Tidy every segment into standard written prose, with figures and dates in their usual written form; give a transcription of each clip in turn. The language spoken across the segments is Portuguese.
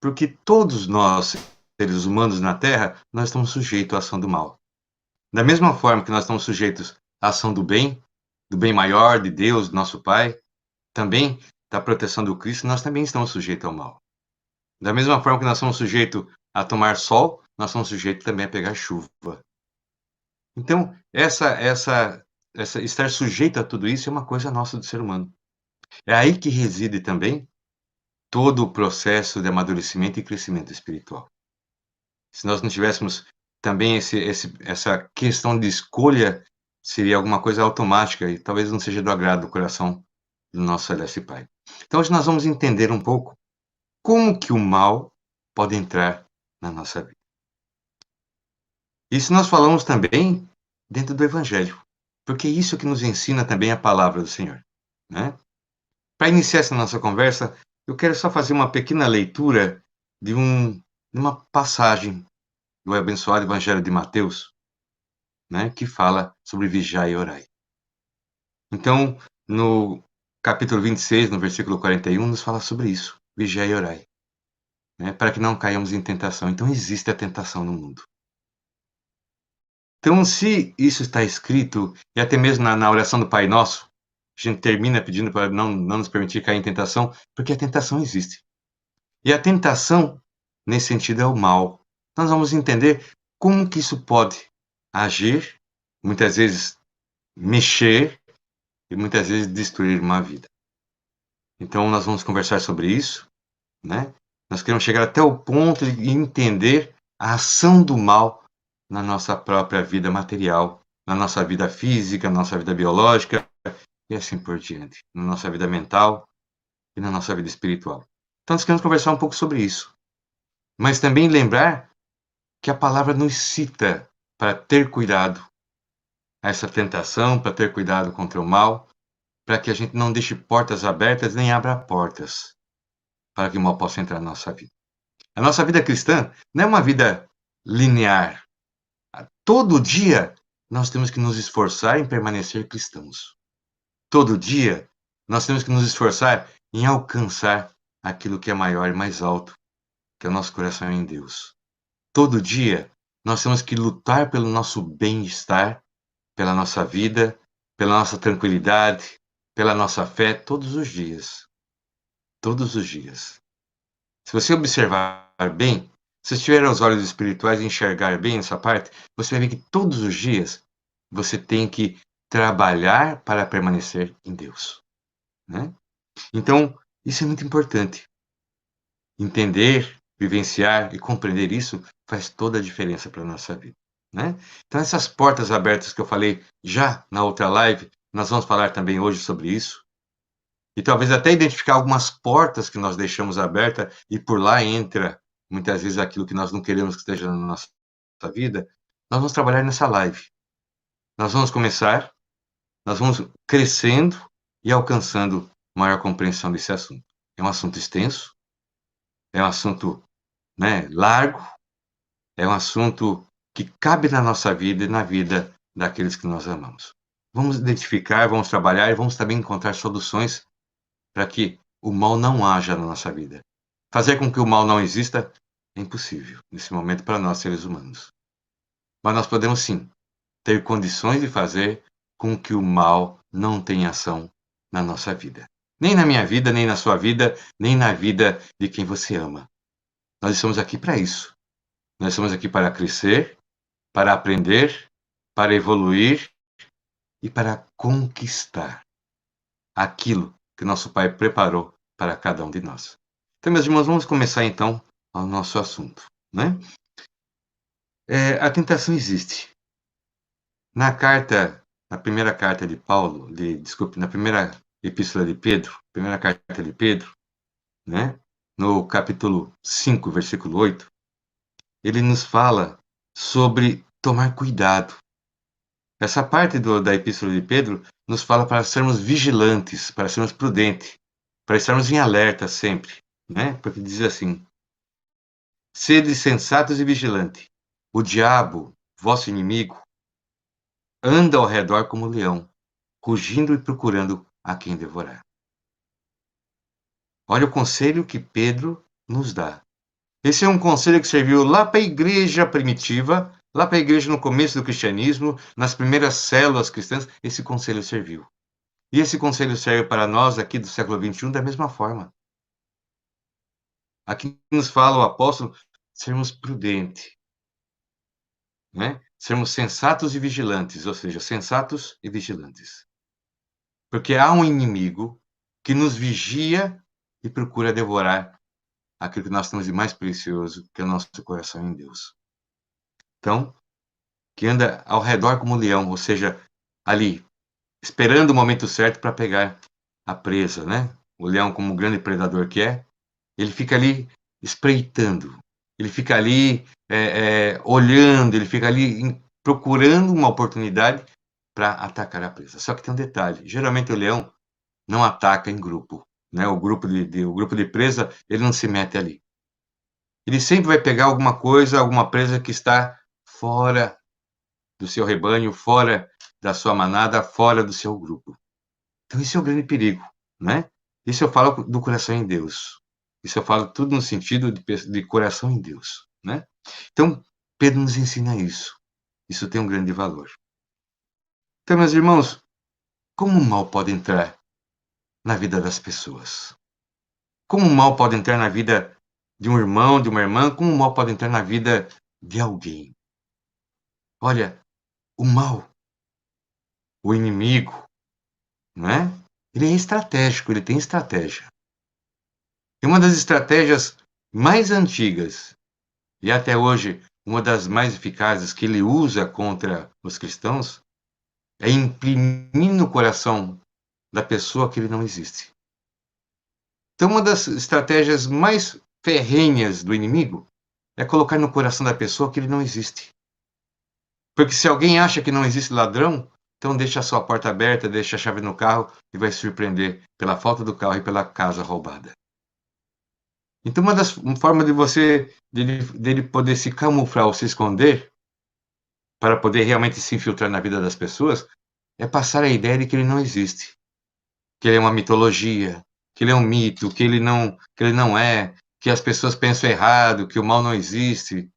Porque todos nós, seres humanos na Terra, nós estamos sujeitos à ação do mal. Da mesma forma que nós estamos sujeitos à ação do bem maior, de Deus, nosso Pai, também da proteção do Cristo, nós também estamos sujeitos ao mal. Da mesma forma que nós somos sujeitos a tomar sol, nós somos sujeitos também a pegar chuva. Então, estar sujeito a tudo isso é uma coisa nossa do ser humano. É aí que reside também todo o processo de amadurecimento e crescimento espiritual. Se nós não tivéssemos também essa questão de escolha, seria alguma coisa automática e talvez não seja do agrado do coração do nosso Celeste Pai. Então, hoje nós vamos entender um pouco como que o mal pode entrar na nossa vida. Isso nós falamos também dentro do Evangelho, porque é isso que nos ensina também a palavra do Senhor, né? Para iniciar essa nossa conversa, eu quero só fazer uma pequena leitura de uma passagem do abençoado Evangelho de Mateus, né, que fala sobre vigiar e orar. Então, no capítulo 26, no versículo 41, nos fala sobre isso, vigiar e orar, né, para que não caiamos em tentação. Então, existe a tentação no mundo. Então, se isso está escrito, e até mesmo na oração do Pai Nosso, a gente termina pedindo para não nos permitir cair em tentação, porque a tentação existe. E a tentação, nesse sentido, é o mal. Nós vamos entender como que isso pode agir, muitas vezes mexer e muitas vezes destruir uma vida. Então, nós vamos conversar sobre isso, né? Nós queremos chegar até o ponto de entender a ação do mal na nossa própria vida material, na nossa vida física, na nossa vida biológica e assim por diante, na nossa vida mental e na nossa vida espiritual. Então, nós queremos conversar um pouco sobre isso, mas também lembrar que a palavra nos cita para ter cuidado a essa tentação, para ter cuidado contra o mal, para que a gente não deixe portas abertas nem abra portas para que o mal possa entrar na nossa vida. A nossa vida cristã não é uma vida linear. Todo dia nós temos que nos esforçar em permanecer cristãos. Todo dia nós temos que nos esforçar em alcançar aquilo que é maior e mais alto, que é o nosso coração em Deus. Todo dia nós temos que lutar pelo nosso bem-estar, pela nossa vida, pela nossa tranquilidade, pela nossa fé, todos os dias. Todos os dias. Se você observar bem, se você tiver os olhos espirituais e enxergar bem essa parte, você vai ver que todos os dias você tem que trabalhar para permanecer em Deus, né? Então, isso é muito importante. Entender, vivenciar e compreender isso faz toda a diferença para a nossa vida, né? Então, essas portas abertas que eu falei já na outra live, nós vamos falar também hoje sobre isso. E talvez até identificar algumas portas que nós deixamos aberta e por lá entra, muitas vezes, aquilo que nós não queremos que esteja na nossa vida. Nós vamos trabalhar nessa live. Nós vamos começar, nós vamos crescendo e alcançando maior compreensão desse assunto. É um assunto extenso, é um assunto, né, largo, é um assunto que cabe na nossa vida e na vida daqueles que nós amamos. Vamos identificar, vamos trabalhar e vamos também encontrar soluções para que o mal não haja na nossa vida. Fazer com que o mal não exista é impossível nesse momento para nós, seres humanos. Mas nós podemos sim ter condições de fazer com que o mal não tenha ação na nossa vida. Nem na minha vida, nem na sua vida, nem na vida de quem você ama. Nós estamos aqui para isso. Nós estamos aqui para crescer, para aprender, para evoluir e para conquistar aquilo que nosso Pai preparou para cada um de nós. Então, meus irmãos, vamos começar então o nosso assunto, né? A tentação existe. Na primeira carta de Paulo, desculpe, na primeira epístola de Pedro, primeira carta de Pedro, né? No capítulo 5, versículo 8, ele nos fala sobre tomar cuidado. Essa parte da epístola de Pedro nos fala para sermos vigilantes, para sermos prudentes, para estarmos em alerta sempre, né? Porque diz assim: sede sensatos e vigilantes. O diabo, vosso inimigo, anda ao redor como leão, rugindo e procurando a quem devorar. Olha o conselho que Pedro nos dá. Esse é um conselho que serviu lá para a igreja primitiva, lá para a igreja no começo do cristianismo, nas primeiras células cristãs, esse conselho serviu. E esse conselho serve para nós aqui do século XXI da mesma forma. Aqui nos fala o apóstolo sermos prudentes, né? Sermos sensatos e vigilantes, ou seja, sensatos e vigilantes. Porque há um inimigo que nos vigia e procura devorar aquilo que nós temos de mais precioso, que é o nosso coração em Deus. Então, que anda ao redor como um leão, ou seja, ali, esperando o momento certo para pegar a presa, né? O leão, como grande predador que é, ele fica ali espreitando, ele fica ali olhando, ele fica ali procurando uma oportunidade para atacar a presa. Só que tem um detalhe: geralmente o leão não ataca em grupo, né? O grupo de presa, ele não se mete ali. Ele sempre vai pegar alguma coisa, alguma presa que está fora do seu rebanho, fora da sua manada, fora do seu grupo. Então esse é o grande perigo, né? Isso eu falo do coração em Deus. Isso eu falo tudo no sentido de coração em Deus, né? Então, Pedro nos ensina isso. Isso tem um grande valor. Então, meus irmãos, como o mal pode entrar na vida das pessoas? Como o mal pode entrar na vida de um irmão, de uma irmã? Como o mal pode entrar na vida de alguém? Olha, o mal, o inimigo, não é? Ele é estratégico, ele tem estratégia. E uma das estratégias mais antigas, e até hoje uma das mais eficazes que ele usa contra os cristãos, é imprimir no coração da pessoa que ele não existe. Então, uma das estratégias mais ferrenhas do inimigo é colocar no coração da pessoa que ele não existe. Porque se alguém acha que não existe ladrão, então deixa a sua porta aberta, deixa a chave no carro e vai se surpreender pela falta do carro e pela casa roubada. Então, uma forma de dele poder se camuflar ou se esconder, para poder realmente se infiltrar na vida das pessoas, é passar a ideia de que ele não existe, que ele é uma mitologia, que ele é um mito, que ele não é, que as pessoas pensam errado, que o mal não existe.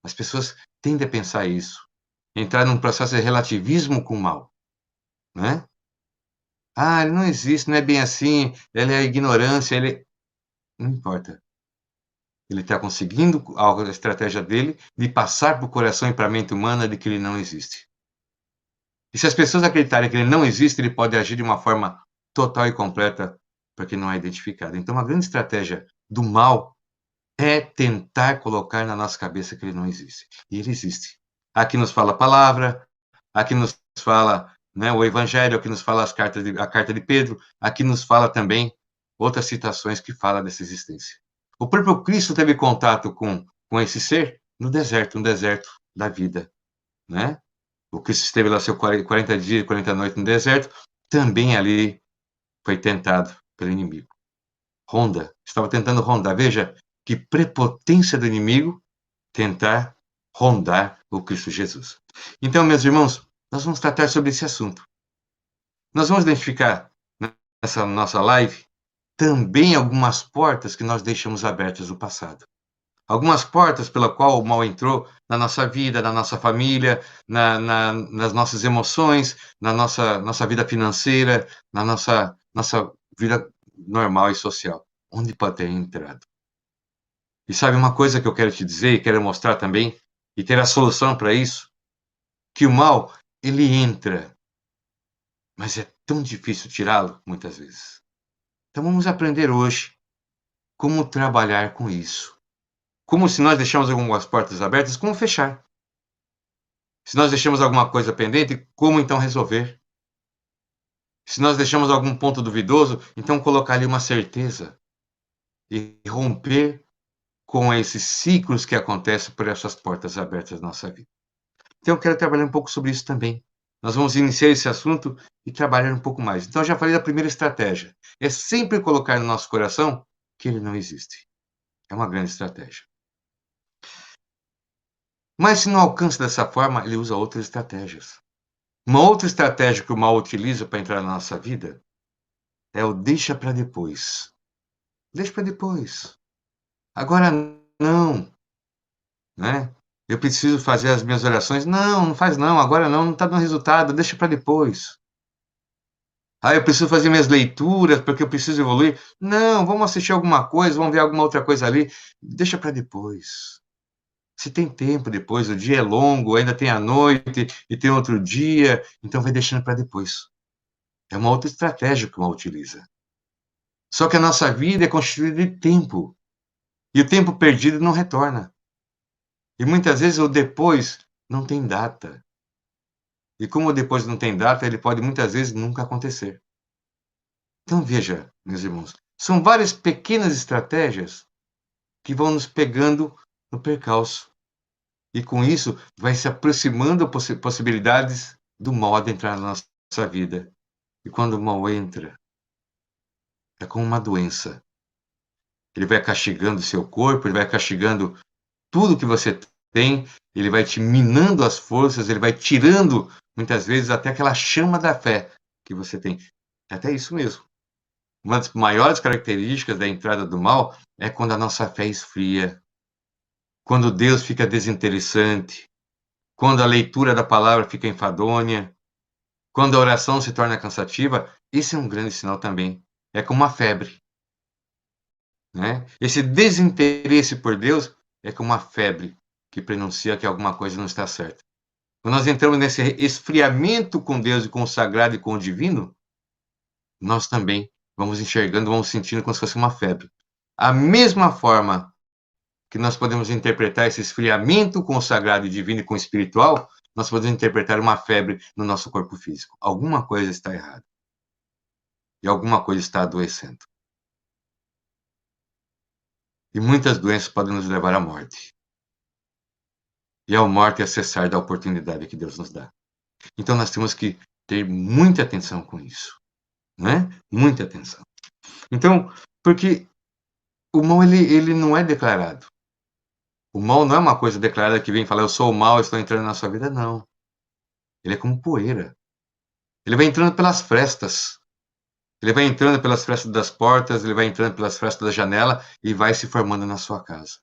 As pessoas tendem a pensar isso, entrar num processo de relativismo com o mal, né? Ah, ele não existe, não é bem assim, ele é a ignorância, ele não importa. Ele está conseguindo a estratégia dele de passar para o coração e para a mente humana de que ele não existe. E se as pessoas acreditarem que ele não existe, ele pode agir de uma forma total e completa, porque não é identificado. Então, uma grande estratégia do mal é tentar colocar na nossa cabeça que ele não existe. E ele existe. Aqui nos fala a palavra, aqui nos fala, né, o Evangelho, aqui nos fala a carta de Pedro, aqui nos fala também outras citações que falam dessa existência. O próprio Cristo teve contato com esse ser no deserto da vida, né? O Cristo esteve lá seus 40 dias e 40 noites no deserto, também ali foi tentado pelo inimigo. Estava tentando rondar. Veja que prepotência do inimigo tentar rondar o Cristo Jesus. Então, meus irmãos, nós vamos tratar sobre esse assunto. Nós vamos identificar nessa nossa live também algumas portas que nós deixamos abertas no passado. Algumas portas pela qual o mal entrou na nossa vida, na nossa família, nas nossas emoções, na nossa vida financeira, na nossa vida normal e social. Onde pode ter entrado? E sabe uma coisa que eu quero te dizer e quero mostrar também, e ter a solução para isso? Que o mal, ele entra, mas é tão difícil tirá-lo, muitas vezes. Então vamos aprender hoje como trabalhar com isso. Como se nós deixamos algumas portas abertas, como fechar. Se nós deixamos alguma coisa pendente, como então resolver? Se nós deixamos algum ponto duvidoso, então colocar ali uma certeza e romper com esses ciclos que acontecem por essas portas abertas na nossa vida. Então eu quero trabalhar um pouco sobre isso também. Nós vamos iniciar esse assunto e trabalhar um pouco mais. Então eu já falei da primeira estratégia. É sempre colocar no nosso coração que ele não existe. É uma grande estratégia. Mas se não alcança dessa forma, ele usa outras estratégias. Uma outra estratégia que o mal utiliza para entrar na nossa vida é o deixa para depois. Deixa para depois. Agora não, né? Eu preciso fazer as minhas orações. Não, não faz não, agora não, não está dando resultado, deixa para depois. Ah, eu preciso fazer minhas leituras porque eu preciso evoluir. Não, vamos assistir alguma coisa, vamos ver alguma outra coisa ali. Deixa para depois. Se tem tempo depois, o dia é longo, ainda tem a noite e tem outro dia, então vai deixando para depois. É uma outra estratégia que o mal utiliza. Só que a nossa vida é constituída de tempo. E o tempo perdido não retorna. E muitas vezes o depois não tem data. E como o depois não tem data, ele pode muitas vezes nunca acontecer. Então veja, meus irmãos, são várias pequenas estratégias que vão nos pegando no percalço. E com isso vai se aproximando possibilidades do mal adentrar na nossa vida. E quando o mal entra, é como uma doença. Ele vai castigando o seu corpo, ele vai castigando tudo que você tem, ele vai te minando as forças, ele vai tirando, muitas vezes, até aquela chama da fé que você tem. É até isso mesmo. Uma das maiores características da entrada do mal é quando a nossa fé esfria, quando Deus fica desinteressante, quando a leitura da palavra fica enfadonha, quando a oração se torna cansativa. Isso é um grande sinal também. É como uma febre, né? Esse desinteresse por Deus é como uma febre que prenuncia que alguma coisa não está certa. Quando nós entramos nesse esfriamento com Deus e com o sagrado e com o divino, nós também vamos enxergando, vamos sentindo como se fosse uma febre. A mesma forma que nós podemos interpretar esse esfriamento com o sagrado e divino e com o espiritual, nós podemos interpretar uma febre no nosso corpo físico. Alguma coisa está errada. E alguma coisa está adoecendo. E muitas doenças podem nos levar à morte. E a morte é cessar da oportunidade que Deus nos dá. Então nós temos que ter muita atenção com isso, né? Muita atenção. Então, porque o mal ele não é declarado. O mal não é uma coisa declarada que vem falar: "Eu sou o mal, estou entrando na sua vida", não. Ele é como poeira. Ele vai entrando pelas frestas. Ele vai entrando pelas frestas das portas, ele vai entrando pelas frestas da janela e vai se formando na sua casa.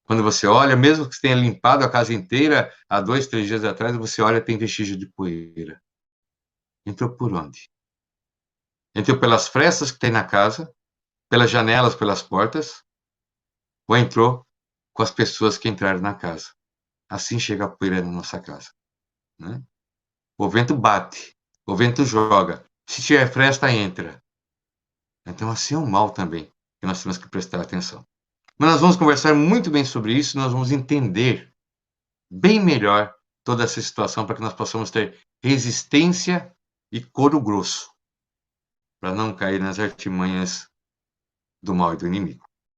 Quando você olha, mesmo que você tenha limpado a casa inteira há 2, 3 dias atrás, você olha, tem vestígio de poeira. Entrou por onde? Entrou pelas frestas que tem na casa, pelas janelas, pelas portas, ou entrou com as pessoas que entraram na casa. Assim chega a poeira na nossa casa, né? O vento bate, o vento joga. Se tiver fresta, entra. Então assim é o mal também, que nós temos que prestar atenção. Mas nós vamos conversar muito bem sobre isso, nós vamos entender bem melhor toda essa situação para que nós possamos ter resistência e couro grosso, para não cair nas artimanhas do mal e do inimigo.